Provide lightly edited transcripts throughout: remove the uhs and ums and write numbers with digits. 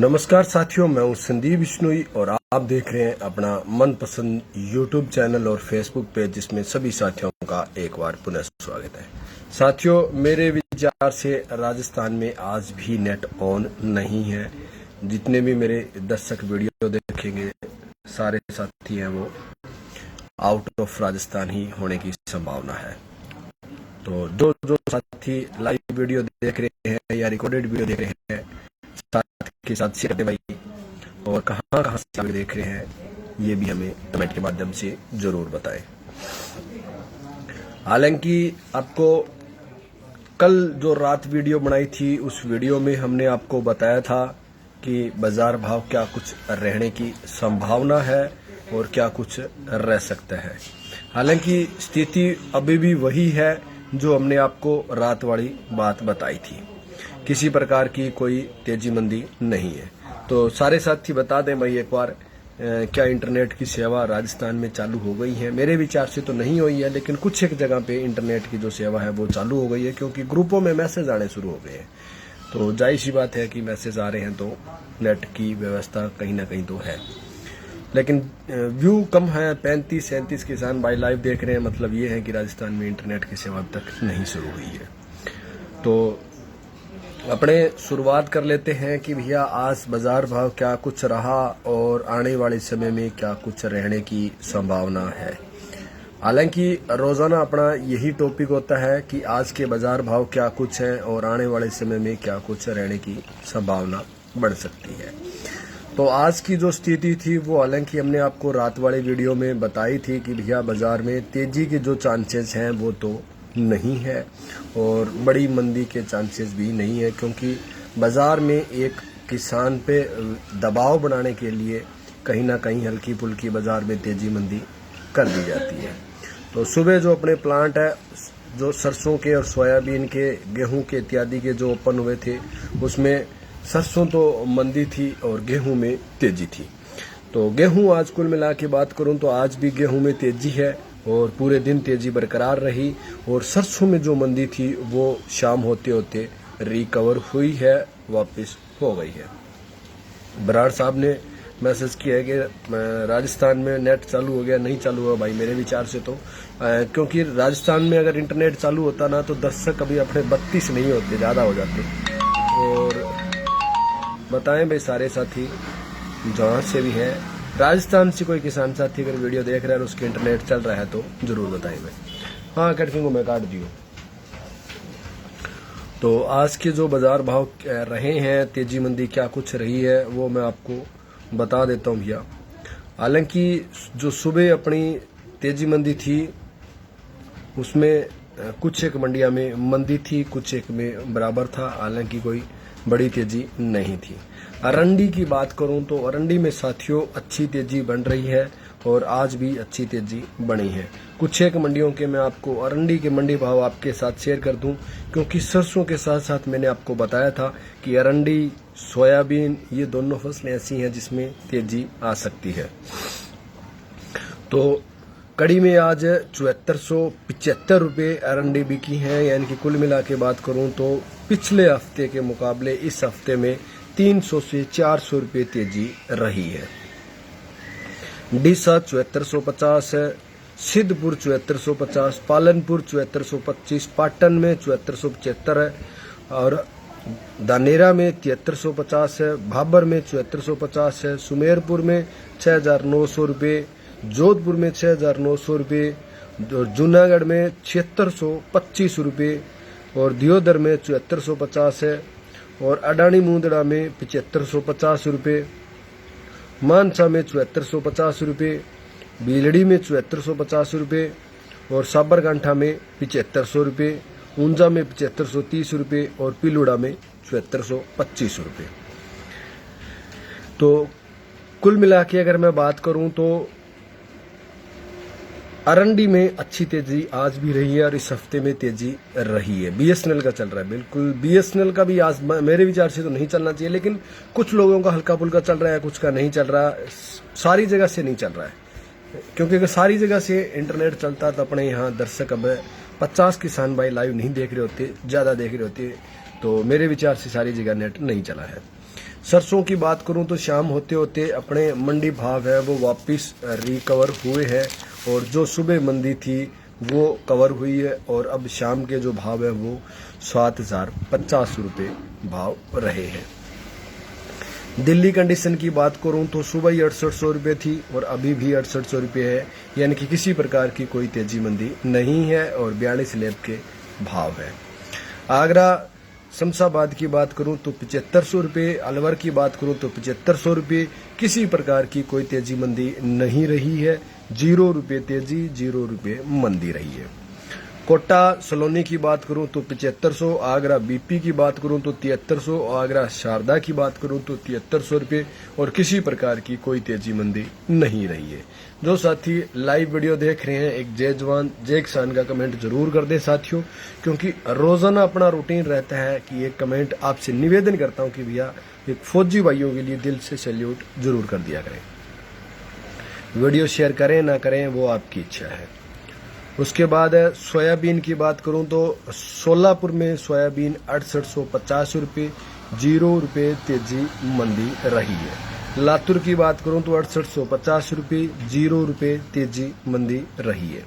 नमस्कार साथियों, मैं हूं संदीप बिश्नोई और आप देख रहे हैं अपना मनपसंद यूट्यूब चैनल और फेसबुक पेज, जिसमें सभी साथियों का एक बार पुनः स्वागत है। साथियों, मेरे विचार से राजस्थान में आज भी नेट ऑन नहीं है। जितने भी मेरे दर्शक वीडियो देखेंगे सारे साथी हैं वो आउट ऑफ राजस्थान ही होने की संभावना है। तो जो जो साथी लाइव वीडियो देख रहे हैं या रिकॉर्डेड वीडियो देख रहे हैं साथ के साथ शेयर करें भाई, और कहां से देख रहे हैं ये भी हमें कमेंट के माध्यम से जरूर बताएं। हालांकि आपको कल जो रात वीडियो बनाई थी उस वीडियो में हमने आपको बताया था कि बाजार भाव क्या कुछ रहने की संभावना है और क्या कुछ रह सकता है। हालांकि स्थिति अभी भी वही है जो हमने आपको रात वाली बात बताई थी, किसी प्रकार की कोई तेजी मंदी नहीं है। तो सारे साथी बता दें भाई एक बार, क्या इंटरनेट की सेवा राजस्थान में चालू हो गई है? मेरे विचार से तो नहीं हुई है, लेकिन कुछ एक जगह पे इंटरनेट की जो सेवा है वो चालू हो गई है, क्योंकि ग्रुपों में मैसेज आने शुरू हो गए हैं। तो जाहिर सी बात है कि मैसेज आ रहे हैं तो नेट की व्यवस्था कहीं ना कहीं तो है, लेकिन व्यू कम है। 35-37 किसान भाई लाइव देख रहे हैं, मतलब ये है कि राजस्थान में इंटरनेट की सेवा अब तक नहीं शुरू हुई है। तो अपने शुरुआत कर लेते हैं कि भैया आज बाजार भाव क्या कुछ रहा और आने वाले समय में क्या कुछ रहने की संभावना है। हालांकि रोजाना अपना यही टॉपिक होता है कि आज के बाजार भाव क्या कुछ है और आने वाले समय में क्या कुछ रहने की संभावना बढ़ सकती है। तो आज की जो स्थिति थी वो हालांकि हमने आपको रात वाले वीडियो में बताई थी कि भैया बाजार में तेजी के जो चांसेस हैं वो तो नहीं है और बड़ी मंदी के चांसेस भी नहीं है, क्योंकि बाजार में एक किसान पे दबाव बनाने के लिए कहीं ना कहीं हल्की फुल्की बाजार में तेजी मंदी कर दी जाती है। तो सुबह जो अपने प्लांट है, जो सरसों के और सोयाबीन के, गेहूं के इत्यादि के जो ओपन हुए थे, उसमें सरसों तो मंदी थी और गेहूं में तेजी थी। तो गेहूं आज कुल मिला के बात करूं तो आज भी गेहूं में तेजी है और पूरे दिन तेजी बरकरार रही, और सरसों में जो मंदी थी वो शाम होते होते रिकवर हुई है, वापस हो गई है। बराड़ साहब ने मैसेज किया है कि राजस्थान में नेट चालू हो गया। नहीं चालू हुआ भाई मेरे विचार से तो, क्योंकि राजस्थान में अगर इंटरनेट चालू होता ना तो दर्शक अभी अपने 32 नहीं होते, ज्यादा हो जाते। और बताएं भाई सारे साथी जहां से भी है, राजस्थान से कोई किसान साथी अगर वीडियो देख रहा है और उसके इंटरनेट चल रहा है तो जरूर बताएं भाई। हाँ, कटकिंग को मैं काट दियो। तो आज के जो बाजार भाव रहे हैं, तेजी मंदी क्या कुछ रही है वो मैं आपको बता देता हूँ भैया। हालांकि जो सुबह अपनी तेजी मंदी थी उसमें कुछ एक मंडिया में मंदी थी, कुछ एक में बराबर था, हालांकि कोई बड़ी तेजी नहीं थी। अरंडी की बात करूं तो अरंडी में साथियों अच्छी तेजी बन रही है और आज भी अच्छी तेजी बनी है। कुछ एक मंडियों के मैं आपको अरंडी के मंडी भाव आपके साथ शेयर कर दूं, क्योंकि सरसों के साथ साथ मैंने आपको बताया था कि अरंडी, सोयाबीन ये दोनों फसलें ऐसी हैं जिसमें तेजी आ सकती है। तो कड़ी में आज 7475 रुपये अरंडी बिकी है, यानी कि कुल मिला के बात करूं तो पिछले हफ्ते के मुकाबले इस हफ्ते में 300 से 400 रुपये तेजी रही है। डीसा 7450 है, सिद्धपुर 7450, पालनपुर 7425, पाटन में 7475 है, और दानेरा में 7350 है, भाबर में 7450 है, सुमेरपुर में 6900 रुपये, जोधपुर में 6900 रुपये, और जूनागढ़ में 7625 रुपये, और दियोदर में 7450 है, और अडानी मुंदड़ा में 7550 रुपये, मानसा में 7450 रुपये, बीलड़ी में 7450 रुपये, और साबरकांठा में 7500 रुपये, ऊंजा में 7530 रुपये, और पिलुड़ा में 7425 रुपये। तो कुल मिला के अगर मैं बात करूं तो अरंडी में अच्छी तेजी आज भी रही है और इस हफ्ते में तेजी रही है। बीएसएनएल का चल रहा है, बिल्कुल बीएसएनएल का भी आज मेरे विचार से तो नहीं चलना चाहिए, लेकिन कुछ लोगों का हल्का फुल्का चल रहा है, कुछ का नहीं चल रहा, सारी जगह से नहीं चल रहा है। क्योंकि अगर सारी जगह से इंटरनेट चलता तो अपने यहाँ दर्शक अब 50 किसान भाई लाइव नहीं देख रहे होते, ज्यादा देख रहे होते। तो मेरे विचार से सारी जगह नेट नहीं चला है। सरसों की बात करूं तो शाम होते होते अपने मंडी भाव है वो वापस रिकवर हुए हैं और जो सुबह मंदी थी वो कवर हुई है और अब शाम के जो भाव है वो 7,050 रुपये भाव रहे हैं। दिल्ली कंडीशन की बात करूं तो सुबह ही 6800 रुपये थी और अभी भी 6800 रुपये है, यानी कि किसी प्रकार की कोई तेजी मंदी नहीं है और 42 लैब के भाव है। आगरा शमशाबाद की बात करूं तो 7500 रुपये, अलवर की बात करूं तो 7500 रुपये, किसी प्रकार की कोई तेजी मंदी नहीं रही है। 0 रुपये तेजी, 0 रुपये मंदी रही है। कोटा सलोनी की बात करूं तो 7500, आगरा बीपी की बात करूं तो 7300, आगरा शारदा की बात करूं तो 7300 रुपये और किसी प्रकार की कोई तेजी मंदी नहीं रही है। जो साथी लाइव वीडियो देख रहे हैं एक जय जवान जय किसान का कमेंट जरूर कर दें साथियों, क्योंकि रोजाना अपना रूटीन रहता है कि एक कमेंट आपसे निवेदन करता हूं कि भैया एक फौजी भाइयों के लिए दिल से सैल्यूट जरूर कर दिया करें। वीडियो शेयर करें ना करें वो आपकी इच्छा है। उसके बाद सोयाबीन की बात करूं तो सोलापुर में सोयाबीन 6850 रुपये, 0 रुपये तेजी मंदी रही है। लातूर की बात करूं तो 6850 रुपये, 0 रुपये तेजी मंदी रही है।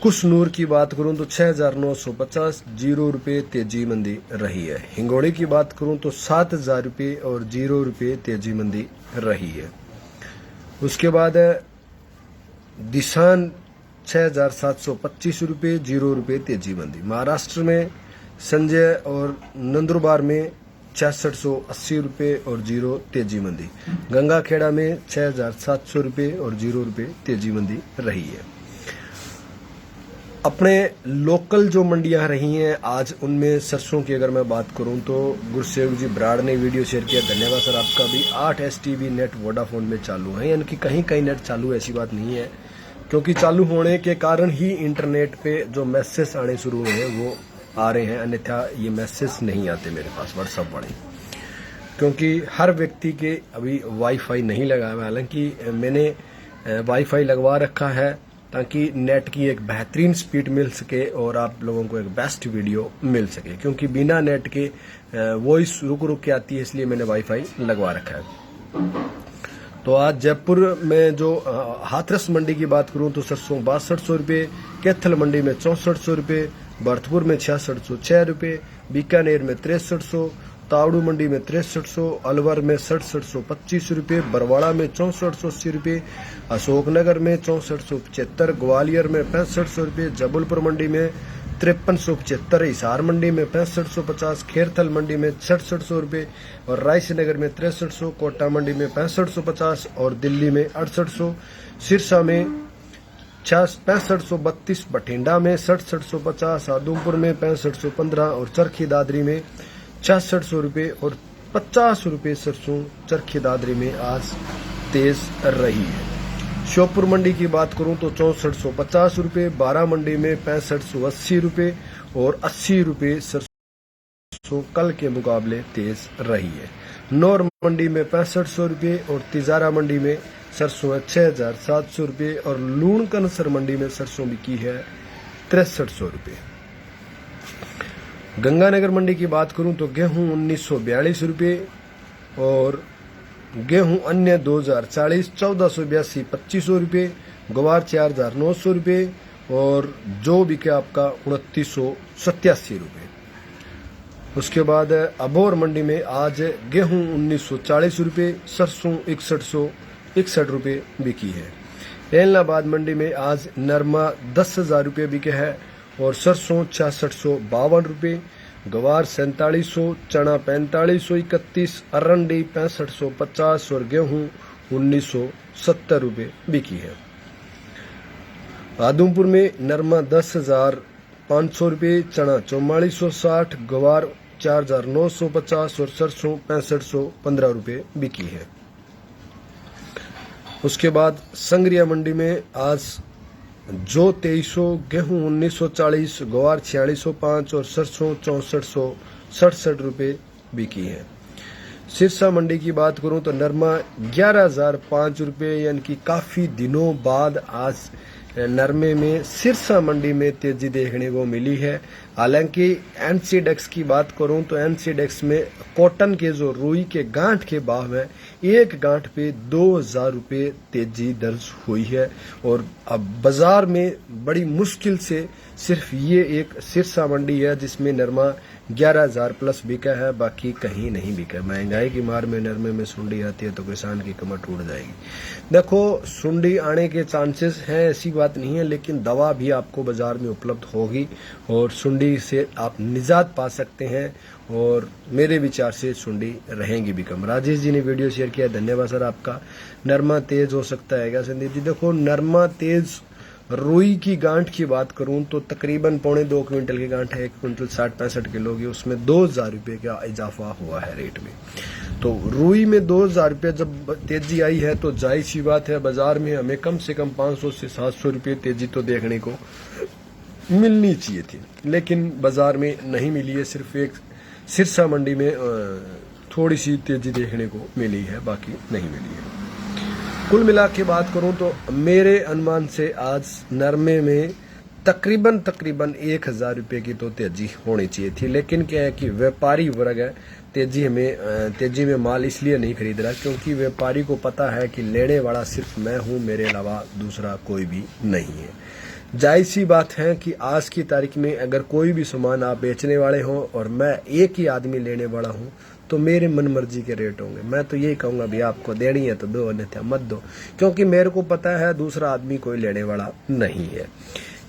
कुशनूर की बात करूं तो 6950, 0 रुपये तेजी मंदी रही है। हिंगोली की बात करूं तो 7000 रुपये और 0 रुपये तेजी मंदी रही है। उसके बाद दिशान 6725 रुपये, 0 रुपये तेजी मंदी। महाराष्ट्र में संजय और नंदुरबार में 6680 रुपये और 0 तेजी मंदी। गंगाखेड़ा में 6700 रुपये और 0 रुपये तेजी मंदी रही है। अपने लोकल जो मंडियां रही हैं आज, उनमें सरसों की अगर मैं बात करूं तो गुरसेवक जी ब्राड़ ने वीडियो शेयर किया, धन्यवाद सर आपका भी। 8 STB नेट वोडाफोन में चालू है, यानी कि कहीं कहीं नेट चालू है, ऐसी बात नहीं है, क्योंकि चालू होने के कारण ही इंटरनेट पे जो मैसेज आने शुरू हुए हैं वो आ रहे हैं, अन्यथा ये मैसेज नहीं आते मेरे पास व्हाट्सएप वाले, क्योंकि हर व्यक्ति के अभी वाईफाई नहीं लगा है। हालांकि मैंने वाईफाई लगवा रखा है ताकि नेट की एक बेहतरीन स्पीड मिल सके और आप लोगों को एक बेस्ट वीडियो मिल सके, क्योंकि बिना नेट के वॉइस रुक रुक के आती है, इसलिए मैंने वाईफाई लगवा रखा है। तो आज जयपुर में जो हाथरस मंडी की बात करूं तो सरसों 6200 रुपये, कैथल मंडी में 6400 रुपये, भरतपुर में 6606 रुपये, बीकानेर में 6300, तावड़ू मंडी में 6300, अलवर में 6725 रुपये, बरवाड़ा में 6480 रुपये, अशोकनगर में 6475, ग्वालियर में 6500 रुपये, जबलपुर मंडी में 5375, हिसार मंडी में 6550, खेरथल मंडी में 6700 रुपये और रायसीनगर में 6300, कोटा मंडी में 6550 और दिल्ली में 6800, सिरसा में 6532, बठिंडा में 6750, आदमपुर में 6515 और चरखी दादरी में 6600 रुपये और 50 रुपये सरसों चरखी दादरी में आज तेज रही है। श्योपुर मंडी की बात करूं तो 6450 रुपये, बारा मंडी में 6580 रुपये और 80 रुपये सरसों कल के मुकाबले तेज रही है। नौर मंडी में 6500 रुपये और तिजारा मंडी में सरसों 6700 रुपये और लूणकनसर मंडी में सरसों बिकी है 6300 रुपये। गंगानगर मंडी की बात करूं तो गेहूं 1942 रुपये और गेहूं अन्य 2040, 1482 2500 रुपये, ग्वार 4900 रुपये और जो बिके आपका 2987 रुपये। उसके बाद अबोर मंडी में आज गेहूं 1940 रुपये, सरसों 6161 रुपये बिकी है। एलनाबाद मंडी में आज नरमा 10,000 रुपये बिके है और सरसों 6652 रुपये, गवार 4700, चना 4531, अरंडी 6550 और गेहूं 1970 रुपये बिकी है। आदमपुर में नरमा 10,500 रुपये, चना 4460, गवार 4950 और सरसों 6515 रुपये बिकी है। उसके बाद संग्रिया मंडी में आज जो 2300, गेहूं 1940, ग्वार 4605 और सरसों 6467 रुपये बिकी है। सिरसा मंडी की बात करूं तो नरमा 11,005 रुपये, यानी कि काफी दिनों बाद आज नरमे में सिरसा मंडी में तेजी देखने को मिली है। हालांकि एनसीडेक्स की बात करूं तो एनसीडेक्स में कॉटन के जो रुई के गांठ के भाव है, एक गांठ पे 2000 रुपये तेजी दर्ज हुई है। और अब बाजार में बड़ी मुश्किल से सिर्फ ये एक सिरसा मंडी है जिसमें नरमा 11,000 प्लस बिका है, बाकी कहीं नहीं बिका। महंगाई की मार में नरमे में सुंडी आती है तो किसान की कमर टूट जाएगी। देखो, सुंडी आने के चांसेस हैं, ऐसी बात नहीं है, लेकिन दवा भी आपको बाजार में उपलब्ध होगी और सुंडी से आप निजात पा सकते हैं। और मेरे विचार से सुंडी रहेंगी भी कम। राजेश जी ने वीडियो शेयर किया, धन्यवाद सर आपका। नरमा तेज हो सकता है क्या संदीप जी? देखो, नरमा तेज रुई की गांठ की बात करूं तो तकरीबन 2.25 क्विंटल की गांठ है, 1 क्विंटल 60-65 किलो की, उसमें 2000 रुपये का इजाफा हुआ है रेट में। तो रुई में 2000 रुपये जब तेजी आई है तो जाहिर सी बात है बाजार में हमें कम से कम 500 से 700 रुपये तेजी तो देखने को मिलनी चाहिए थी, लेकिन बाजार में नहीं मिली है। सिर्फ एक सिरसा मंडी में थोड़ी सी तेजी देखने को मिली है, बाकी नहीं मिली है। कुल मिला के बात करूं तो मेरे अनुमान से आज नरमे में तकरीबन 1000 रुपये की तो तेजी होनी चाहिए थी, लेकिन क्या है कि व्यापारी वर्ग है तेजी में माल इसलिए नहीं खरीद रहा क्योंकि व्यापारी को पता है कि लेने वाला सिर्फ मैं हूं, मेरे अलावा दूसरा कोई भी नहीं है। जायज सी बात है कि आज की तारीख में अगर कोई भी सामान आप बेचने वाले हो और मैं एक ही आदमी लेने वाला हूं तो मेरे मन मर्जी के रेट होंगे। मैं तो यही कहूंगा भी आपको देनी है तो दो, अन्यथा मत दो, क्योंकि मेरे को पता है दूसरा आदमी कोई लेने वाला नहीं है।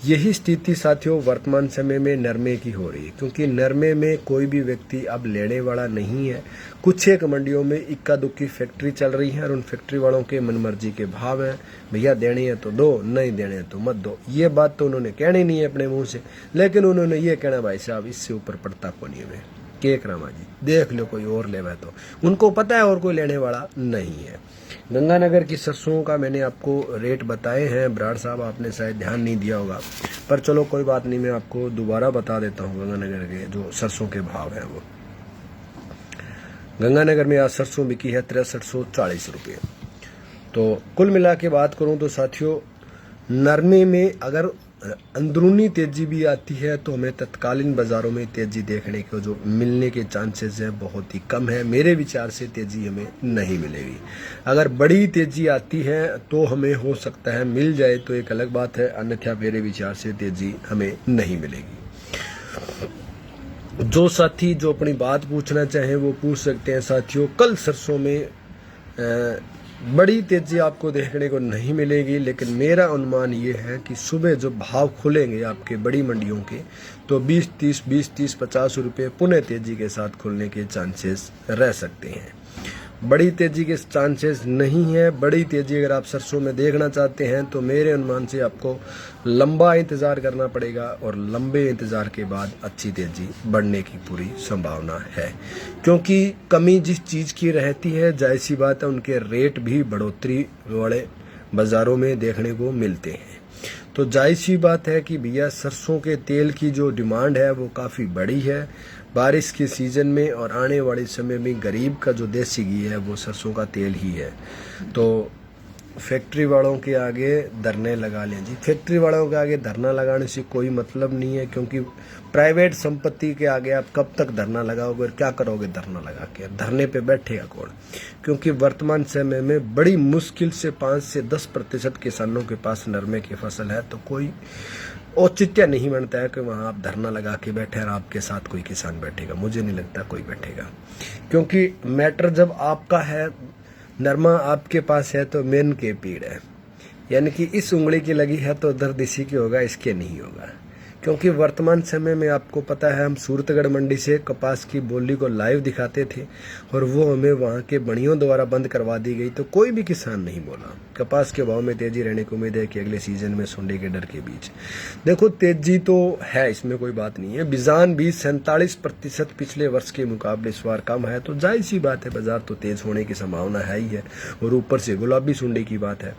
यही स्थिति साथियों वर्तमान समय में नरमे की हो रही है, क्योंकि नरमे में कोई भी व्यक्ति अब लेने वाला नहीं है। कुछ एक मंडियों में इक्का दुक्की फैक्ट्री चल रही है और उन फैक्ट्री वालों के मनमर्जी के भाव हैं। भैया देनी है तो दो, नहीं देने है तो मत दो। ये बात तो उन्होंने कहनी नहीं है अपने मुंह से, लेकिन उन्होंने ये कहना भाई साहब इससे ऊपर पड़ता को नहीं है। केक रामा जी देख लो कोई और लेवा तो उनको पता है और कोई लेने वाला नहीं है। गंगानगर की सरसों का मैंने आपको रेट बताए हैं बराड़ साहब, आपने शायद ध्यान नहीं दिया होगा, पर चलो कोई बात नहीं, मैं आपको दोबारा बता देता हूँ। गंगानगर के जो सरसों के भाव हैं वो गंगानगर में आज सरसों बिकी है 6340 रुपये। तो कुल मिला के बात करूं तो साथियों नरमे में अगर अंदरूनी तेजी भी आती है तो हमें तत्कालीन बाजारों में तेजी देखने को जो मिलने के चांसेस हैं बहुत ही कम है। मेरे विचार से तेजी हमें नहीं मिलेगी। अगर बड़ी तेजी आती है तो हमें हो सकता है मिल जाए तो एक अलग बात है, अन्यथा मेरे विचार से तेजी हमें नहीं मिलेगी। जो साथी जो अपनी बात पूछना चाहें वो पूछ सकते हैं। साथियों कल सरसों में बड़ी तेजी आपको देखने को नहीं मिलेगी, लेकिन मेरा अनुमान ये है कि सुबह जो भाव खुलेंगे आपके बड़ी मंडियों के तो 20-30 50 रुपये पुनः तेजी के साथ खुलने के चांसेस रह सकते हैं। बड़ी तेजी के चांसेस नहीं है। बड़ी तेजी अगर आप सरसों में देखना चाहते हैं तो मेरे अनुमान से आपको लंबा इंतजार करना पड़ेगा और लंबे इंतजार के बाद अच्छी तेजी बढ़ने की पूरी संभावना है, क्योंकि कमी जिस चीज़ की रहती है जाहिर सी बात है उनके रेट भी बढ़ोतरी वाले बाज़ारों में देखने को मिलते हैं। तो जाहिर सी बात है कि भैया सरसों के तेल की जो डिमांड है वो काफ़ी बड़ी है बारिश के सीजन में, और आने वाले समय में गरीब का जो देसी घी है वो सरसों का तेल ही है। तो फैक्ट्री वालों के आगे धरने लगा लें जी। फैक्ट्री वालों के आगे धरना लगाने से कोई मतलब नहीं है, क्योंकि प्राइवेट संपत्ति के आगे आप कब तक धरना लगाओगे और क्या करोगे धरना लगा के? धरने पे बैठेगा कौन? क्योंकि वर्तमान समय में बड़ी मुश्किल से 5 से 10% किसानों के पास नरमे की फसल है, तो कोई औचित्य नहीं बनता है कि वहाँ आप धरना लगा के बैठे और आपके साथ कोई किसान बैठेगा। मुझे नहीं लगता कोई बैठेगा, क्योंकि मैटर जब आपका है, नरमा आपके पास है तो मेन के पीड़ है, यानी कि इस उंगली की लगी है तो दर्द इसी की होगा, इसके नहीं होगा। क्योंकि वर्तमान समय में आपको पता है हम सूरतगढ़ मंडी से कपास की बोली को लाइव दिखाते थे और वो हमें वहाँ के बणियों द्वारा बंद करवा दी गई, तो कोई भी किसान नहीं बोला। कपास के भाव में तेजी रहने की उम्मीद है कि अगले सीजन में सुंडी के डर के बीच देखो तेजी तो है, इसमें कोई बात नहीं है। बिजान भी 47% पिछले वर्ष के मुकाबले इस बार कम है, तो जाहिर सी बात है बाजार तो तेज होने की संभावना है ही है। और ऊपर से गुलाबी सुंडी की बात है,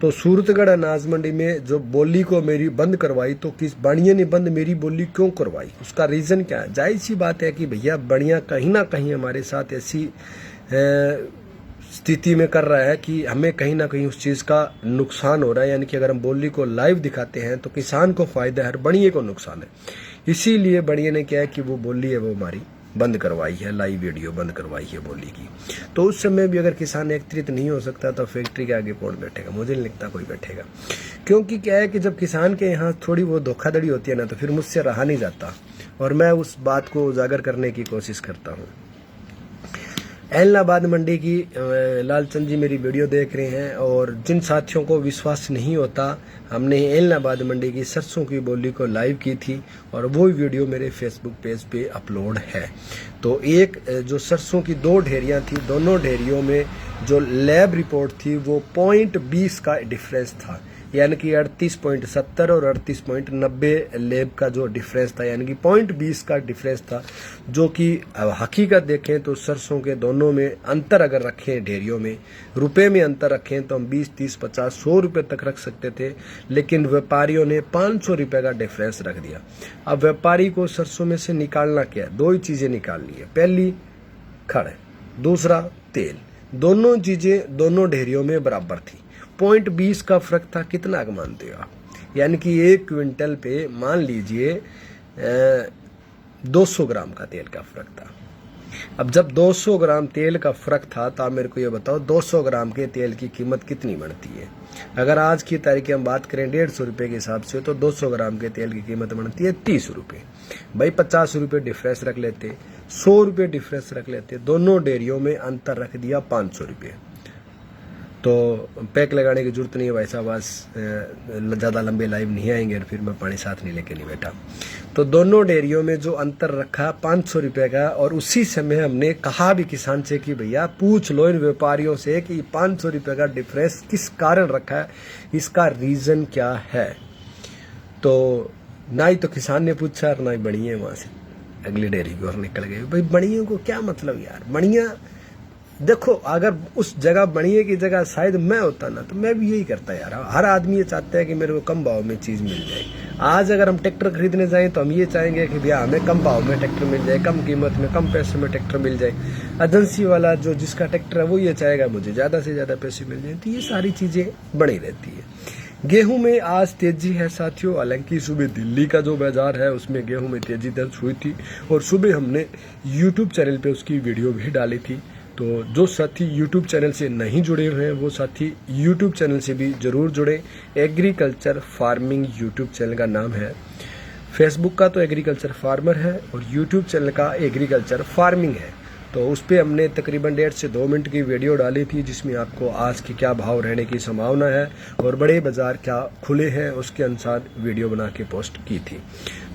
तो सूरतगढ़ अनाज मंडी में जो बोली को मेरी बंद करवाई, तो किस बढ़िया ने बंद मेरी बोली क्यों करवाई? उसका रीज़न क्या है? जाहिर सी बात है कि भैया बढ़िया कहीं ना कहीं हमारे साथ ऐसी स्थिति में कर रहा है कि हमें कहीं ना कहीं उस चीज़ का नुकसान हो रहा है। यानी कि अगर हम बोली को लाइव दिखाते हैं तो किसान को फायदा है और बढ़िया को नुकसान है। इसीलिए बढ़िया ने क्या है कि वो बोली है वो हमारी बंद करवाई है, लाइव वीडियो बंद करवाई है बोली की। तो उस समय भी अगर किसान एकत्रित नहीं हो सकता तो फैक्ट्री के आगे कौन बैठेगा? मुझे नहीं लगता कोई बैठेगा, क्योंकि क्या है कि जब किसान के यहाँ थोड़ी वो धोखाधड़ी होती है ना, तो फिर मुझसे रहा नहीं जाता, और मैं उस बात को उजागर करने की कोशिश करता हूँ। एलनाबाद मंडी की लालचंद जी मेरी वीडियो देख रहे हैं, और जिन साथियों को विश्वास नहीं होता, हमने एलनाबाद मंडी की सरसों की बोली को लाइव की थी, और वो वीडियो मेरे फेसबुक पेज पे अपलोड है। तो एक जो सरसों की 2 ढेरियां थी, दोनों ढेरियों में जो लैब रिपोर्ट थी वो 0.20 का डिफरेंस था, यानी कि 38.70 और 38.90 लैब का जो डिफरेंस था, यानी कि 0.20 का डिफरेंस था, जो कि हकीकत देखें तो सरसों के दोनों में अंतर अगर रखें, ढेरियों में रुपए में अंतर रखें तो हम 20, 30, 50, 100 रुपए तक रख सकते थे, लेकिन व्यापारियों ने 500 रुपए का डिफरेंस रख दिया। अब व्यापारी को सरसों में से निकालना क्या है? 2 ही चीजें निकालनी है, पहली खड़, दूसरा तेल। दोनों चीजें दोनों ढेरियों में बराबर थी। 0.20 का फर्क था, कितना मानते हो आप? यानी कि 1 क्विंटल पे मान लीजिए 200 ग्राम का तेल का फर्क था। अब जब 200 ग्राम तेल का फर्क था तो आप मेरे को ये बताओ 200 ग्राम के तेल की कीमत कितनी बनती है? अगर आज की तारीख की हम बात करें 150 रुपए के हिसाब से, तो 200 ग्राम के तेल की कीमत बनती है 30 रुपए। भाई 50 रुपए डिफरेंस रख लेते, 100 रुपए डिफरेंस रख लेते, दोनों डेयरियों में अंतर रख दिया 500 रुपये। तो पैक लगाने की जरूरत नहीं है भाई साहब, आज ज़्यादा लंबे लाइव नहीं आएंगे और फिर मैं पानी साथ नहीं लेके नहीं बैठा। तो दोनों डेयरियों में जो अंतर रखा 500 रुपये का, और उसी समय हमने कहा भी किसान से कि भैया पूछ लो इन व्यापारियों से कि 500 रुपये का डिफरेंस किस कारण रखा है, इसका रीज़न क्या है। तो ना ही तो किसान ने पूछा और ना ही बढ़िया वहाँ से अगली डेयरी की ओर निकल गए। भाई बढ़िया को क्या मतलब यार? बढ़िया देखो, अगर उस जगह बढ़िया की जगह शायद मैं होता ना तो मैं भी यही करता यार। हर आदमी ये चाहता है कि मेरे को कम भाव में चीज़ मिल जाए। आज अगर हम ट्रैक्टर खरीदने जाएं तो हम ये चाहेंगे कि भैया हमें कम भाव में ट्रैक्टर मिल जाए, कम कीमत में, कम पैसे में ट्रैक्टर मिल जाए। एजेंसी वाला जो जिसका ट्रैक्टर है वो ये चाहेगा मुझे ज़्यादा से ज़्यादा पैसे मिल जाए। तो ये सारी चीज़ें बनी रहती है। गेहूं में आज तेजी है साथियों, हालांकि सुबह दिल्ली का जो बाजार है उसमें गेहूं में तेजी दर्ज हुई थी, और सुबह हमने यूट्यूब चैनल पे उसकी वीडियो भी डाली थी। तो जो साथी यूट्यूब चैनल से नहीं जुड़े हुए हैं वो साथी यूट्यूब चैनल से भी जरूर जुड़े। एग्रीकल्चर फार्मिंग यूट्यूब चैनल का नाम है। फेसबुक का तो एग्रीकल्चर फार्मर है और यूट्यूब चैनल का एग्रीकल्चर फार्मिंग है। तो उस पर हमने तकरीबन 1.5 से 2 मिनट की वीडियो डाली थी, जिसमें आपको आज की क्या भाव रहने की संभावना है और बड़े बाजार क्या खुले हैं उसके अनुसार वीडियो बना के पोस्ट की थी।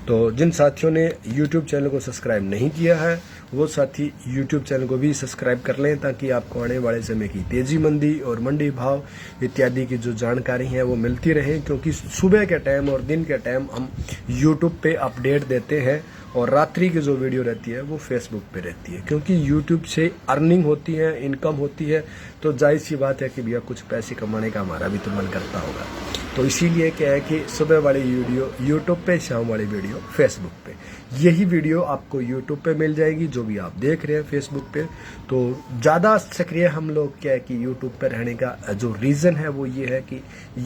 तो जिन साथियों ने यूट्यूब चैनल को सब्सक्राइब नहीं किया है वो साथी यूट्यूब चैनल को भी सब्सक्राइब कर लें, ताकि आपको आने वाले समय की तेजी मंदी और मंडी भाव इत्यादि की जो जानकारी है वो मिलती रहे। क्योंकि सुबह के टाइम और दिन के टाइम हम यूट्यूब पे अपडेट देते हैं, और रात्रि की जो वीडियो रहती है वो फेसबुक पे रहती है। क्योंकि यूट्यूब से अर्निंग होती है, इनकम होती है, तो जाहिर सी बात है कि भैया कुछ पैसे कमाने का हमारा भी तो मन करता होगा। तो इसीलिए क्या है कि सुबह वाली वीडियो यूट्यूब पे, शाम वाली वीडियो फेसबुक पे। यही वीडियो आपको यूट्यूब पे मिल जाएगी जो भी आप देख रहे हैं फेसबुक पे। तो ज़्यादा सक्रिय हम लोग क्या है कि यूट्यूब पे रहने का जो रीज़न है वो ये है कि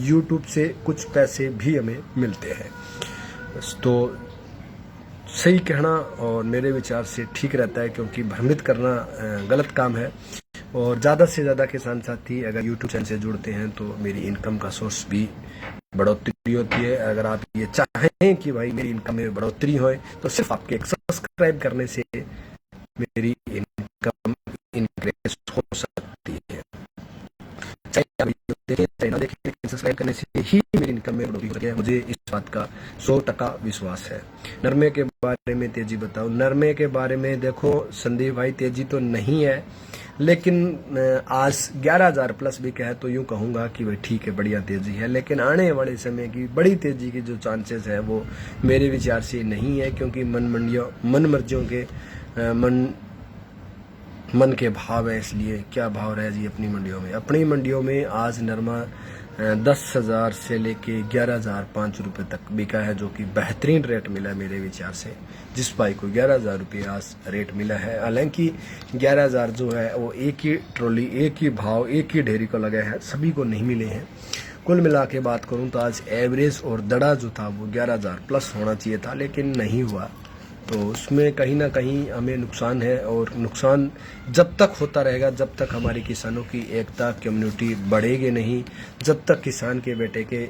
यूट्यूब से कुछ पैसे भी हमें मिलते हैं। तो सही कहना और मेरे विचार से ठीक रहता है, क्योंकि भ्रमित करना गलत काम है। और ज़्यादा से ज़्यादा किसान साथी अगर यूट्यूब चैनल से जुड़ते हैं तो मेरी इनकम का सोर्स भी बढ़ोतरी होती है। अगर आप ये चाहें कि भाई मेरी इनकम में बढ़ोतरी हो तो सिर्फ आपके एक सब्सक्राइब करने से मेरी इनकम इंक्रीज हो सकती है। चाहे आप देखें चाहे ना देखें, लेकिन सब्सक्राइब करने से ही मेरी इनकम में बढ़ोतरी होती है। मुझे इस बात का 100% विश्वास है। नरमे के बारे में तेजी बताओ। नरमे के बारे में देखो संदीप भाई, तेजी तो नहीं है, लेकिन आज 11,000 प्लस भी कहे तो यूं कहूंगा कि भाई ठीक है, बढ़िया तेजी है। लेकिन आने वाले समय की बड़ी तेजी की जो चांसेस है वो मेरे विचार से नहीं है, क्योंकि मन मर्जियों के मन के भाव है। इसलिए क्या भाव रहे जी अपनी मंडियों में? अपनी मंडियों में आज नरमा 10,000 से लेके 11,005 रुपये तक बिका है, जो कि बेहतरीन रेट मिला है मेरे विचार से। जिस भाई को 11,000 रुपये आज रेट मिला है, हालांकि 11,000 जो है वो एक ही ट्रॉली, एक ही भाव, एक ही ढेरी को लगा है, सभी को नहीं मिले हैं। कुल मिला के बात करूं तो आज एवरेज और दड़ा जो था वो 11,000 प्लस होना चाहिए था, लेकिन नहीं हुआ। तो उसमें कहीं ना कहीं हमें न्युकसान है, और नुकसान जब तक होता रहेगा, जब तक हमारी किसानों की एकता कम्युनिटी बढ़ेगी नहीं, जब तक किसान के बेटे के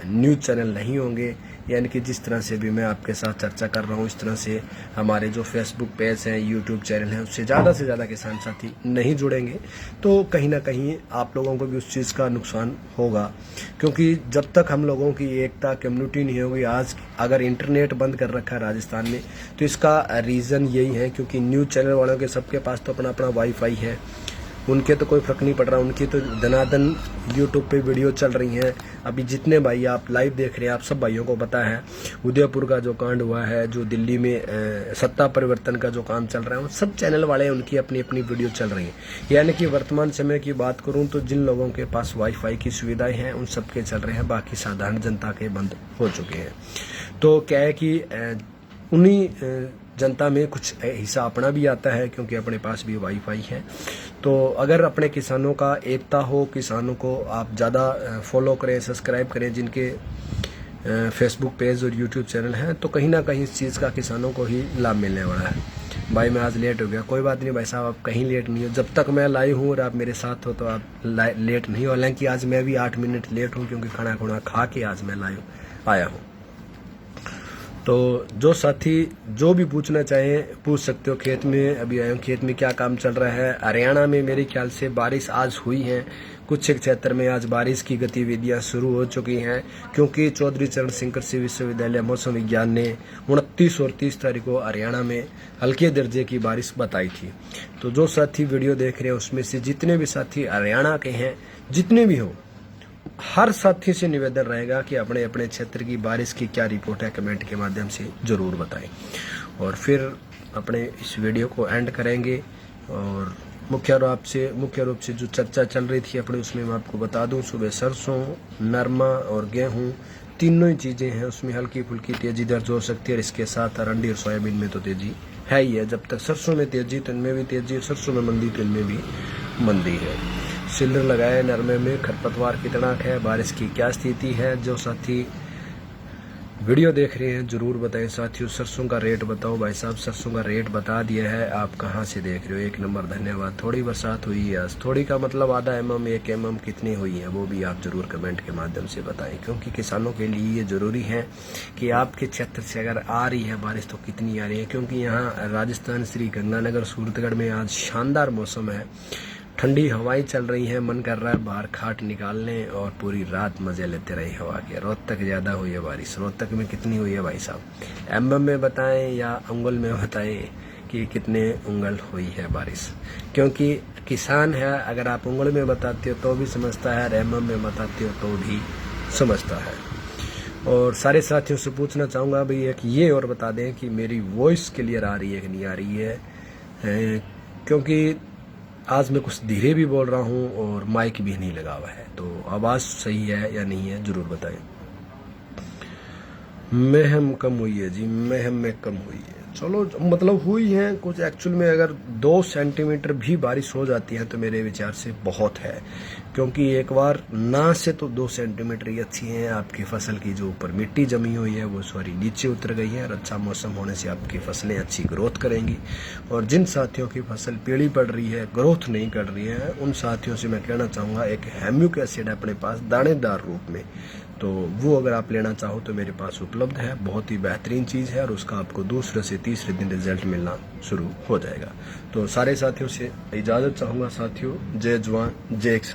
न्यूज़ चैनल नहीं होंगे, यानी कि जिस तरह से भी मैं आपके साथ चर्चा कर रहा हूँ इस तरह से हमारे जो फेसबुक पेज हैं, यूट्यूब चैनल हैं, उससे ज़्यादा से ज़्यादा किसान साथी नहीं जुड़ेंगे, तो कहीं ना कहीं आप लोगों को भी उस चीज़ का नुकसान होगा। क्योंकि जब तक हम लोगों की एकता कम्युनिटी नहीं होगी, आज अगर इंटरनेट बंद कर रखा है राजस्थान में, तो इसका रीज़न यही है क्योंकि न्यूज़ चैनल वालों के सबके पास तो अपना अपना वाईफाई है, उनके तो कोई फर्क नहीं पड़ रहा, उनकी तो धनाधन यूट्यूब पे वीडियो चल रही हैं। अभी जितने भाई आप लाइव देख रहे हैं, आप सब भाइयों को पता है उदयपुर का जो कांड हुआ है, जो दिल्ली में सत्ता परिवर्तन का जो काम चल रहा है, वो सब चैनल वाले उनकी अपनी अपनी वीडियो चल रही है। यानी कि वर्तमान समय की बात करूं तो जिन लोगों के पास वाईफाई की सुविधाएं हैं उन सबके चल रहे हैं, बाकी साधारण जनता के बंद हो चुके हैं। तो क्या है कि उन्हीं जनता में कुछ हिस्सा अपना भी आता है, क्योंकि अपने पास भी वाईफाई है। तो अगर अपने किसानों का एकता हो, किसानों को आप ज़्यादा फॉलो करें, सब्सक्राइब करें, जिनके फेसबुक पेज और यूट्यूब चैनल हैं, तो कहीं ना कहीं इस चीज़ का किसानों को ही लाभ मिलने वाला है। भाई मैं आज लेट हो गया, कोई बात नहीं भाई साहब, आप कहीं लेट नहीं हो, जब तक मैं लाइव हूँ और आप मेरे साथ हो तो आप लेट नहीं हो। हालांकि आज मैं भी 8 मिनट लेट हूँ, क्योंकि खाना खुना खा के आज मैं लाइव आया हूँ। तो जो साथी जो भी पूछना चाहें पूछ सकते हो। खेत में अभी आए हूँ, खेत में क्या काम चल रहा है। हरियाणा में मेरे ख्याल से बारिश आज हुई है, कुछ एक क्षेत्र में आज बारिश की गतिविधियां शुरू हो चुकी हैं, क्योंकि चौधरी चरण सिंह कृषि विश्वविद्यालय मौसम विज्ञान ने 29 और 30 तारीख को हरियाणा में हल्के दर्जे की बारिश बताई थी। तो जो साथी वीडियो देख रहे हैं उसमें से जितने भी साथी हरियाणा के हैं, जितने भी हों, हर साथी से निवेदन रहेगा कि अपने अपने क्षेत्र की बारिश की क्या रिपोर्ट है कमेंट के माध्यम से जरूर बताएं। और फिर अपने इस वीडियो को एंड करेंगे। और मुख्य रूप से जो चर्चा चल रही थी अपने, उसमें मैं आपको बता दूं, सुबह सरसों, नरमा और गेहूं तीनों ही चीज़ें हैं, उसमें हल्की फुल्की तेजी दर्ज हो सकती है। और इसके साथ अरंडी और सोयाबीन में तो तेजी है ही है। जब तक सरसों में तेजी तो इनमें भी तेजी, सरसों में मंदी तो इनमें भी मंदी है। सिल्डर लगाए नरमे में, खरपतवार की तड़ाक है, बारिश की क्या स्थिति है। जो साथी वीडियो देख रहे हैं जरूर बताएं। साथियों सरसों का रेट बताओ। भाई साहब सरसों का रेट बता दिया है, आप कहां से देख रहे हो? 1 नंबर, धन्यवाद। थोड़ी बरसात हुई है आज, थोड़ी का मतलब आधा mm 1 mm कितनी हुई है वो भी आप जरूर कमेंट के माध्यम से बताएं, क्योंकि किसानों के लिए ये जरूरी है कि आपके क्षेत्र से अगर आ रही है बारिश तो कितनी आ रही है। क्योंकि यहाँ राजस्थान श्री गंगानगर सूरतगढ़ में आज शानदार मौसम है, ठंडी हवाएं चल रही हैं, मन कर रहा है बाहर खाट निकालने और पूरी रात मजे लेते रहे हवा के। रोहतक ज्यादा हुई है बारिश। रोहतक में कितनी हुई है भाई साहब? mm में बताएं या उंगल में बताएं कि कितने उंगल हुई है बारिश, क्योंकि किसान है, अगर आप उंगल में बताते हो तो भी समझता है, और mm में बताते हो तो भी समझता है। और सारे साथियों से पूछना चाहूँगा भाई एक ये और बता दें कि मेरी वॉइस क्लियर आ रही है कि नहीं आ रही है, क्योंकि आज मैं कुछ धीरे भी बोल रहा हूँ और माइक भी नहीं लगा हुआ है, तो आवाज़ सही है या नहीं है जरूर बताएं। महम कम हुई है जी, महम में कम हुई है, चलो मतलब हुई है कुछ। एक्चुअल में अगर 2 सेंटीमीटर भी बारिश हो जाती है तो मेरे विचार से बहुत है, क्योंकि एक बार ना से तो 2 सेंटीमीटर ही अच्छी है। आपकी फसल की जो ऊपर मिट्टी जमी हुई है वो नीचे उतर गई है, और अच्छा मौसम होने से आपकी फसलें अच्छी ग्रोथ करेंगी। और जिन साथियों की फसल पीली पड़ रही है, ग्रोथ नहीं कर रही है, उन साथियों से मैं कहना चाहूँगा एक ह्यूमिक एसिड अपने पास दानेदार रूप में, तो वो अगर आप लेना चाहो तो मेरे पास उपलब्ध है। बहुत ही बेहतरीन चीज़ है, और उसका आपको दूसरे से तीसरे दिन रिजल्ट मिलना शुरू हो जाएगा। तो सारे साथियों से इजाज़त चाहूँगा साथियों। जय जवान जय किसान।